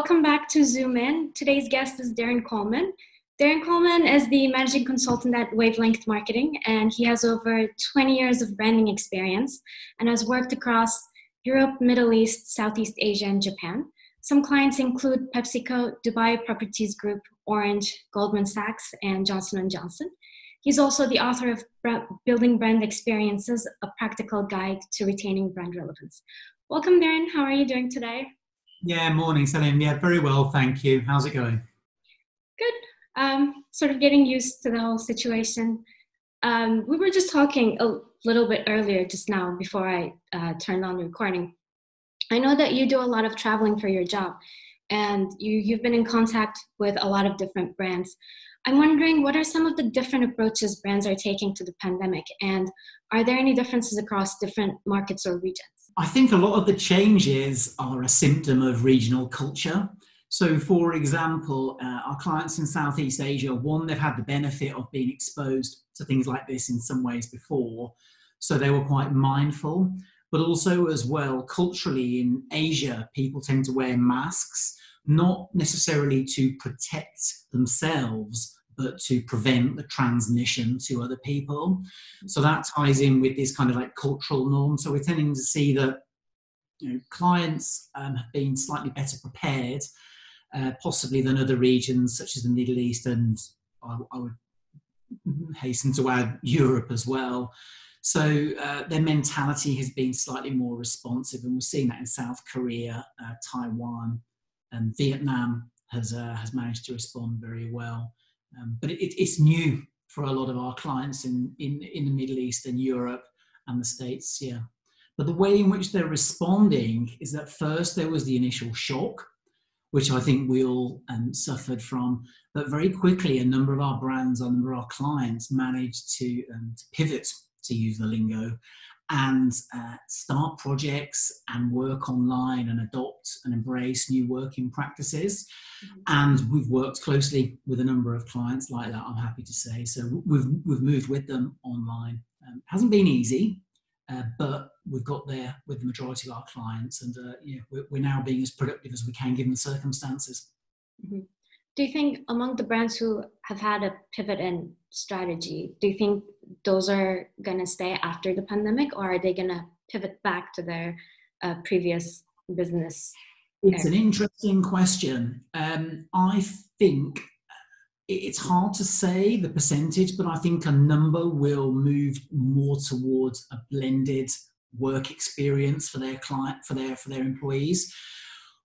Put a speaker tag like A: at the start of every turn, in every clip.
A: welcome back to Zoom In. Today's guest is Darren Coleman. Darren Coleman is the managing consultant at Wavelength Marketing, and he has over 20 years of branding experience and has worked across Europe, Middle East, Southeast Asia, and Japan. Some clients include PepsiCo, Dubai Properties Group, Orange, Goldman Sachs, and Johnson & Johnson. He's also the author of Building Brand Experiences, a practical guide to retaining brand relevance. Welcome, Darren. How are you doing today?
B: Yeah, morning, Salim. Yeah, very well, thank you. How's it going?
A: Good. Sort of getting used to the whole situation. We were just talking a little bit earlier just now before I turned on the recording. I know that you do a lot of traveling for your job, and you've been in contact with a lot of different brands. I'm wondering, what are some of the different approaches brands are taking to the pandemic, and are there any differences across different markets or regions?
B: I think a lot of the changes are a symptom of regional culture. So, for example, our clients in Southeast Asia, one, they've had the benefit of being exposed to things like this in some ways before, so they were quite mindful. But also as well, culturally in Asia, people tend to wear masks, not necessarily to protect themselves, but to prevent the transmission to other people. So that ties in with this kind of like cultural norm. So we're tending to see that clients have been slightly better prepared, possibly than other regions such as the Middle East, and I would hasten to add Europe as well. So their mentality has been slightly more responsive, and we're seeing that in South Korea, Taiwan, and Vietnam has managed to respond very well. But it's new for a lot of our clients in the Middle East and Europe and the States, yeah. But the way in which they're responding is that first there was the initial shock, which I think we all suffered from. But very quickly, a number of our brands, a number of our clients managed to pivot, to use the lingo, and start projects and work online and adopt and embrace new working practices. And we've worked closely with a number of clients like that, I'm happy to say. So we've moved with them online. It hasn't been easy, but we've got there with the majority of our clients, and we're now being as productive as we can given the circumstances.
A: Mm-hmm. Do you think among the brands who have had a pivot in strategy, do you think those are going to stay after the pandemic, or are they going to pivot back to their previous business?
B: It's an interesting question. I think it's hard to say the percentage, but I think a number will move more towards a blended work experience for their client, for their employees.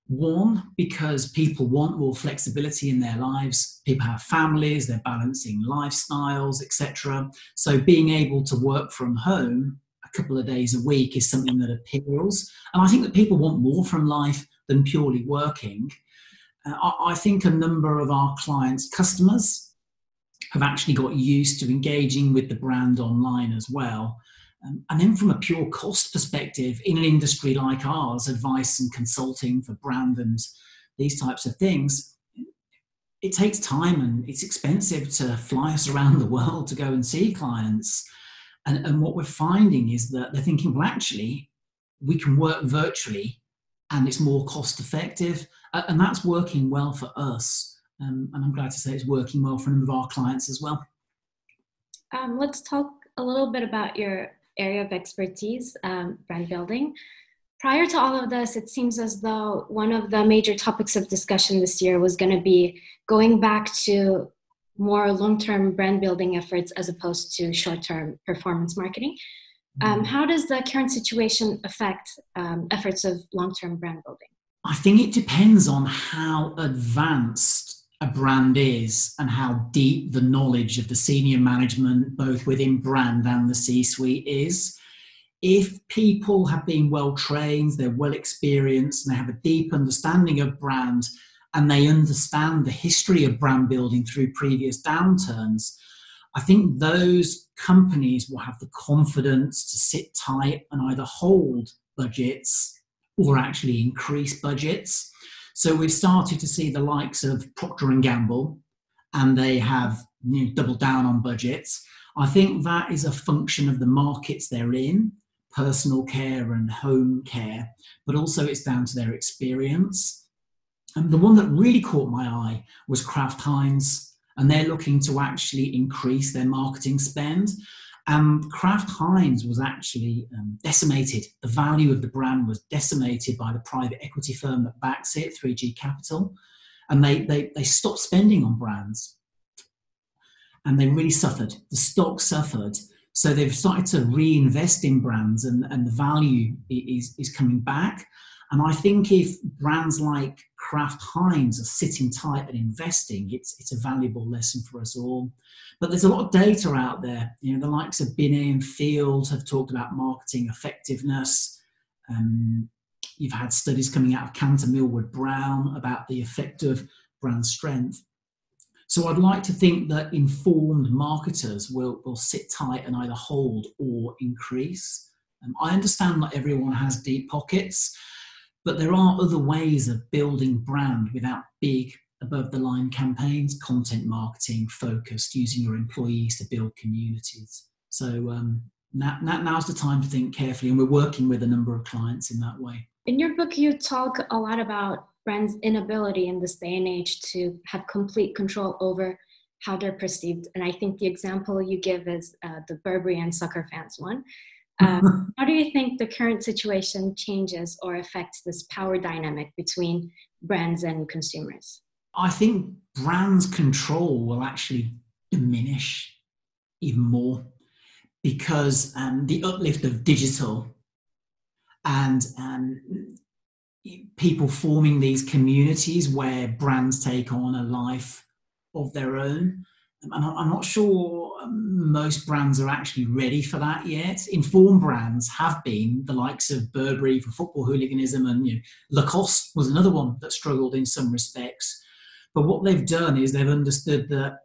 B: One, because people want more flexibility in their lives. People have families, they're balancing lifestyles, etc. So being able to work from home a couple of days a week is something that appeals. And I think that people want more from life than purely working. I think a number of our clients' customers have actually got used to engaging with the brand online as well. And then from a pure cost perspective, in an industry like ours, advice and consulting for brand and these types of things, it takes time and it's expensive to fly us around the world to go and see clients. And what we're finding is that they're thinking, well, actually, we can work virtually and it's more cost effective. And that's working well for us. And I'm glad to say it's working well for a number of our clients as well.
A: Let's talk a little bit about your area of expertise, brand building. Prior to all of this, it seems as though one of the major topics of discussion this year was going to be going back to more long-term brand building efforts as opposed to short-term performance marketing. How does the current situation affect efforts of long-term brand building?
B: I think it depends on how advanced a brand is and how deep the knowledge of the senior management, both within brand and the C-suite, is. If people have been well trained, they're well experienced, and they have a deep understanding of brand, and they understand the history of brand building through previous downturns, I think those companies will have the confidence to sit tight and either hold budgets or actually increase budgets. So we've started to see the likes of Procter & Gamble, and they have doubled down on budgets. I think that is a function of the markets they're in, personal care and home care, but also it's down to their experience. And the one that really caught my eye was Kraft Heinz, and they're looking to actually increase their marketing spend. And Kraft Heinz was actually decimated. The value of the brand was decimated by the private equity firm that backs it, 3G Capital. And they stopped spending on brands. And they really suffered. The stock suffered. So they've started to reinvest in brands, and the value is coming back. And I think if brands like Kraft Heinz are sitting tight and investing, it's a valuable lesson for us all. But there's a lot of data out there. You know, the likes of Binet and Field have talked about marketing effectiveness. You've had studies coming out of Cantor Millward Brown about the effect of brand strength. So I'd like to think that informed marketers will sit tight and either hold or increase. I understand not everyone has deep pockets, but there are other ways of building brand without big above-the-line campaigns, content marketing, focused, using your employees to build communities. So now's the time to think carefully, and we're working with a number of clients in that way.
A: In your book, you talk a lot about brands' inability in this day and age to have complete control over how they're perceived. And I think the example you give is the Burberry and soccer fans one. How do you think the current situation changes or affects this power dynamic between brands and consumers?
B: I think brands' control will actually diminish even more because the uplift of digital and people forming these communities where brands take on a life of their own. And I'm not sure most brands are actually ready for that yet. Informed brands have been, the likes of Burberry for football hooliganism, and Lacoste was another one that struggled in some respects. But what they've done is they've understood that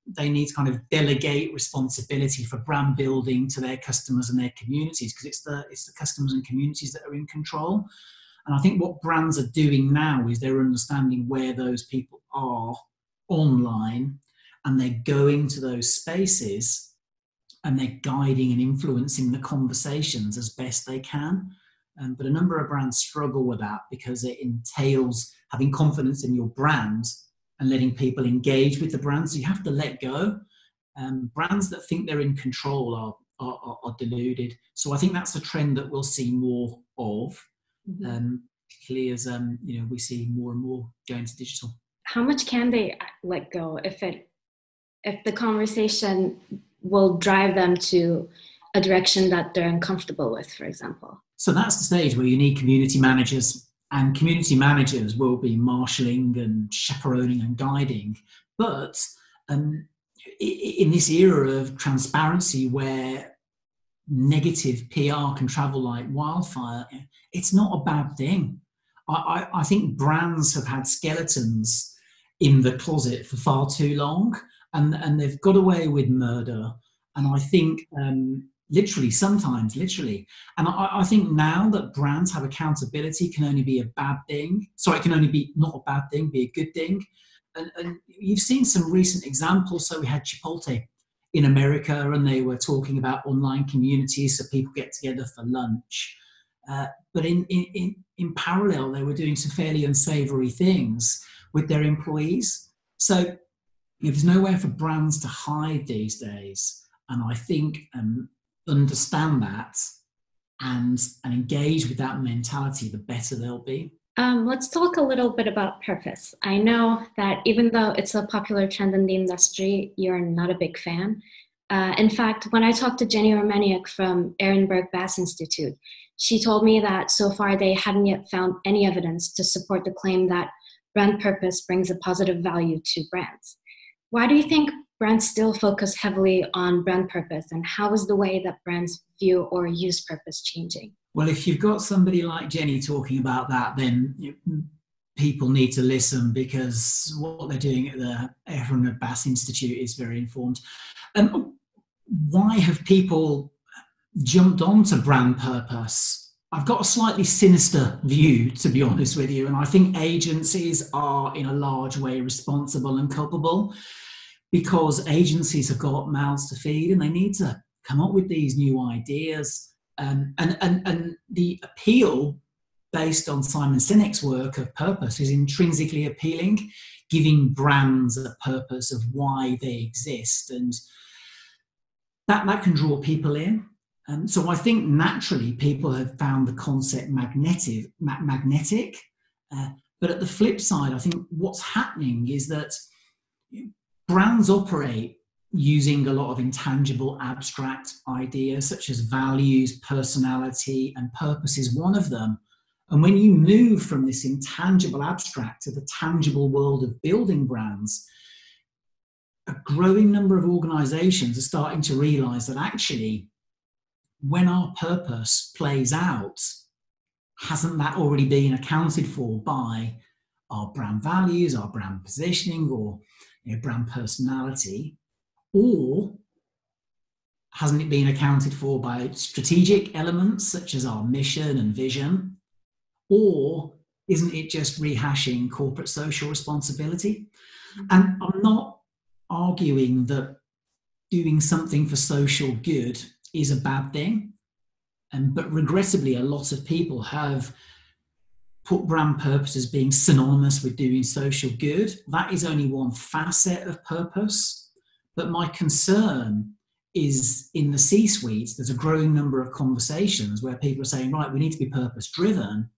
B: they need to kind of delegate responsibility for brand building to their customers and their communities, because it's the customers and communities that are in control. And I think what brands are doing now is they're understanding where those people are online, and they're going to those spaces and they're guiding and influencing the conversations as best they can. But a number of brands struggle with that because it entails having confidence in your brand and letting people engage with the brand. So you have to let go. Brands that think they're in control are deluded. So I think that's a trend that we'll see more of, particularly as we see more and more going to digital.
A: How much can they let go if the conversation will drive them to a direction that they're uncomfortable with, for example?
B: So that's the stage where you need community managers, and community managers will be marshalling and chaperoning and guiding. But in this era of transparency where negative PR can travel like wildfire, it's not a bad thing. I think brands have had skeletons in the closet for far too long, and they've got away with murder. And I think sometimes literally. And I think now that brands have accountability can only be a bad thing. Sorry, it can only be not a bad thing, be a good thing. And you've seen some recent examples. So we had Chipotle in America, and they were talking about online communities so people get together for lunch. But in parallel, they were doing some fairly unsavory things with their employees. So there's nowhere for brands to hide these days. And I think understand that and engage with that mentality, the better they'll be.
A: Let's talk a little bit about purpose. I know that even though it's a popular trend in the industry, you're not a big fan. In fact, when I talked to Jenny Romaniuk from Ehrenberg Bass Institute, she told me that so far they hadn't yet found any evidence to support the claim that brand purpose brings a positive value to brands. Why do you think brands still focus heavily on brand purpose, and how is the way that brands view or use purpose changing?
B: Well, if you've got somebody like Jenny talking about that, then people need to listen, because what they're doing at the Ehrenberg Bass Institute is very informed. Why have people jumped onto brand purpose? I've got a slightly sinister view, to be honest with you, and I think agencies are in a large way responsible and culpable, because agencies have got mouths to feed and they need to come up with these new ideas. And the appeal based on Simon Sinek's work of purpose, is intrinsically appealing, giving brands a purpose of why they exist, and that can draw people in. So I think naturally people have found the concept magnetic. But at the flip side, I think what's happening is that brands operate using a lot of intangible, abstract ideas such as values, personality, and purpose is one of them. And when you move from this intangible, abstract to the tangible world of building brands, a growing number of organizations are starting to realize that actually, when our purpose plays out, hasn't that already been accounted for by our brand values, our brand positioning, or brand personality? Or hasn't it been accounted for by strategic elements such as our mission and vision? Or isn't it just rehashing corporate social responsibility? And I'm not arguing that doing something for social good is a bad thing. But regrettably, a lot of people have put brand purpose as being synonymous with doing social good. That is only one facet of purpose. But my concern is in the C-suites, there's a growing number of conversations where people are saying, right, we need to be purpose driven.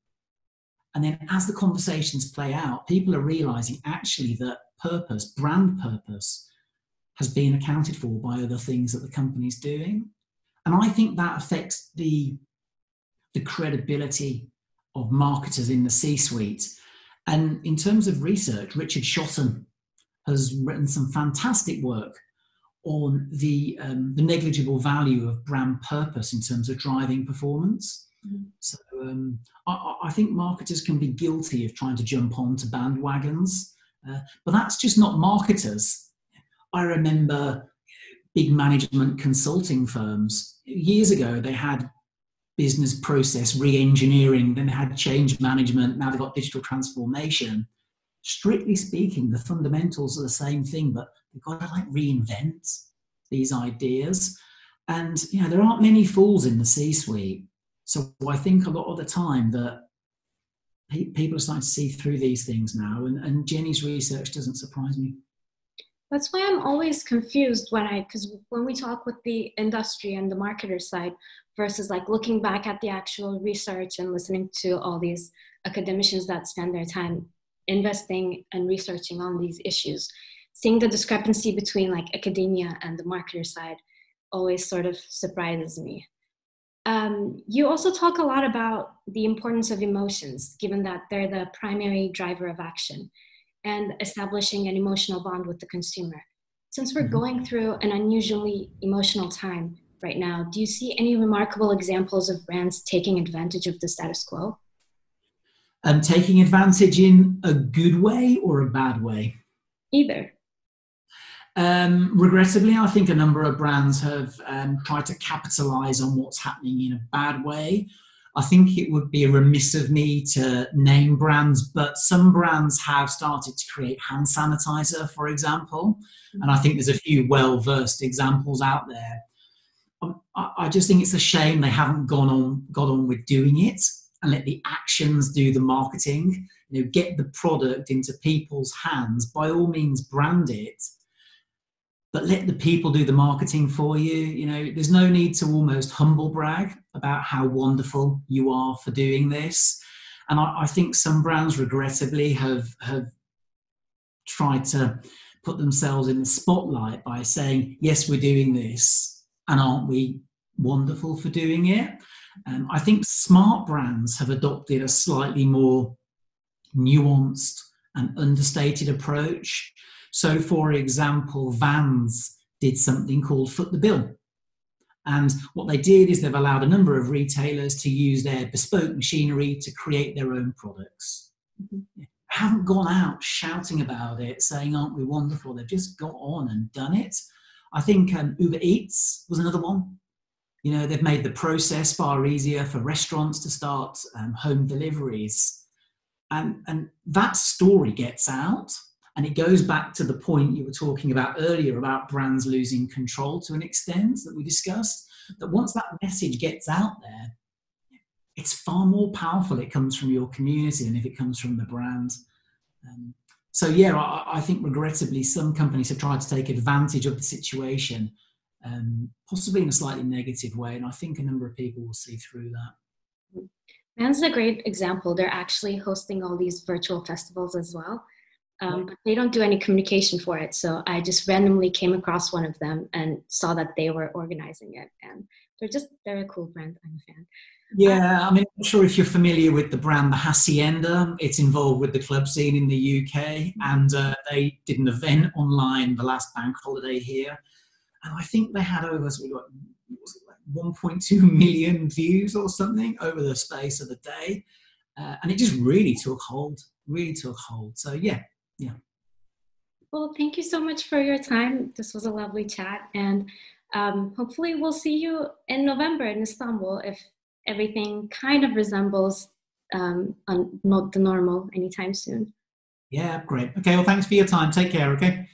B: And then as the conversations play out, people are realizing actually that purpose, brand purpose, has been accounted for by other things that the company's doing. And I think that affects the credibility of marketers in the C-suite. And in terms of research, Richard Shotton has written some fantastic work on the negligible value of brand purpose in terms of driving performance. So I think marketers can be guilty of trying to jump onto bandwagons, but that's just not marketers. I remember big management consulting firms. Years ago, they had business process re-engineering, then they had change management, now they've got digital transformation. Strictly speaking, the fundamentals are the same thing, but they've got to reinvent these ideas. And there aren't many fools in the C-suite. So I think a lot of the time that people are starting to see through these things now, and Jenny's research doesn't surprise me.
A: That's why I'm always confused because when we talk with the industry and the marketer side versus looking back at the actual research and listening to all these academicians that spend their time investing and researching on these issues, seeing the discrepancy between academia and the marketer side always sort of surprises me. You also talk a lot about the importance of emotions, given that they're the primary driver of action, and establishing an emotional bond with the consumer. Since we're going through an unusually emotional time right now, do you see any remarkable examples of brands taking advantage of the status quo?
B: Taking advantage in a good way or a bad way?
A: Either.
B: Regrettably, I think a number of brands have tried to capitalize on what's happening in a bad way. I think it would be remiss of me to name brands, but some brands have started to create hand sanitizer, for example. And I think there's a few well-versed examples out there. I just think it's a shame they haven't got on with doing it and let the actions do the marketing. Get the product into people's hands. By all means, brand it. But let the people do the marketing for you. There's no need to almost humble brag about how wonderful you are for doing this. And I think some brands regrettably have tried to put themselves in the spotlight by saying, yes, we're doing this, and aren't we wonderful for doing it? I think smart brands have adopted a slightly more nuanced and understated approach. So, for example, Vans did something called Foot the Bill. And what they did is they've allowed a number of retailers to use their bespoke machinery to create their own products. They haven't gone out shouting about it, saying, aren't we wonderful? They've just got on and done it. I think Uber Eats was another one. They've made the process far easier for restaurants to start home deliveries. And that story gets out. And it goes back to the point you were talking about earlier about brands losing control to an extent that we discussed, that once that message gets out there, it's far more powerful. It comes from your community than if it comes from the brand. So yeah, I think regrettably some companies have tried to take advantage of the situation, possibly in a slightly negative way, and I think a number of people will see through that.
A: Man's a great example. They're actually hosting all these virtual festivals as well. But they don't do any communication for it. So I just randomly came across one of them and saw that they were organizing it. And they're a cool brand. I'm a fan.
B: Yeah, I mean, I'm not sure if you're familiar with the brand, the Hacienda. It's involved with the club scene in the UK, and they did an event online the last bank holiday here. And I think they had over, so we got 1.2 million views or something over the space of the day. And it just really took hold. So yeah.
A: Well, thank you so much for your time. This was a lovely chat. And hopefully we'll see you in November in Istanbul if everything kind of resembles not the normal anytime soon.
B: Yeah, great. Okay, well, thanks for your time. Take care, okay?